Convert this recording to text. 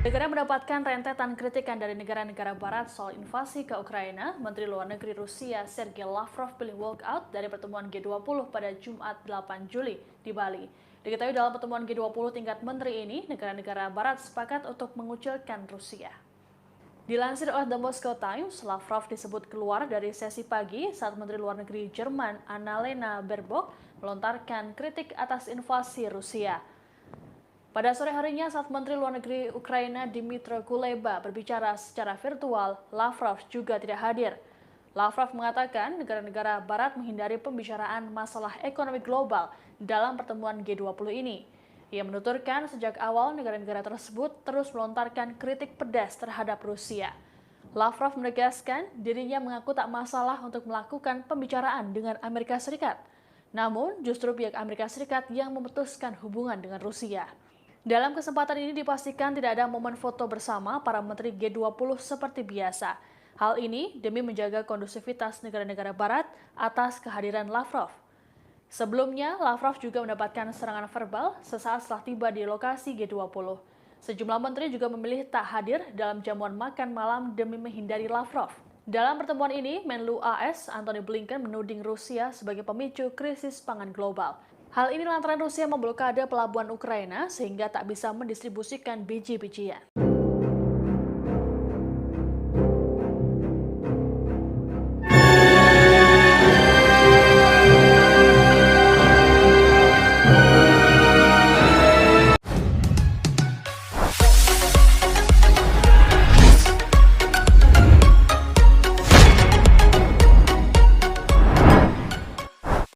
Negara mendapatkan rentetan kritikan dari negara-negara barat soal invasi ke Ukraina. Menteri Luar Negeri Rusia Sergei Lavrov pilih walkout dari pertemuan G20 pada Jumat 8 Juli di Bali. Diketahui dalam pertemuan G20 tingkat menteri ini, negara-negara barat sepakat untuk mengucilkan Rusia. Dilansir oleh The Moscow Times, Lavrov disebut keluar dari sesi pagi saat Menteri Luar Negeri Jerman Annalena Baerbock melontarkan kritik atas invasi Rusia. Pada sore harinya saat Menteri Luar Negeri Ukraina Dmytro Kuleba berbicara secara virtual, Lavrov juga tidak hadir. Lavrov mengatakan negara-negara barat menghindari pembicaraan masalah ekonomi global dalam pertemuan G20 ini. Ia menuturkan sejak awal negara-negara tersebut terus melontarkan kritik pedas terhadap Rusia. Lavrov menegaskan dirinya mengaku tak masalah untuk melakukan pembicaraan dengan Amerika Serikat. Namun, justru pihak Amerika Serikat yang memutuskan hubungan dengan Rusia. Dalam kesempatan ini dipastikan tidak ada momen foto bersama para menteri G20 seperti biasa. Hal ini demi menjaga kondusivitas negara-negara barat atas kehadiran Lavrov. Sebelumnya, Lavrov juga mendapatkan serangan verbal sesaat setelah tiba di lokasi G20. Sejumlah menteri juga memilih tak hadir dalam jamuan makan malam demi menghindari Lavrov. Dalam pertemuan ini, Menlu AS Antony Blinken menuding Rusia sebagai pemicu krisis pangan global. Hal ini lantaran Rusia memblokade pelabuhan Ukraina sehingga tak bisa mendistribusikan biji-bijian.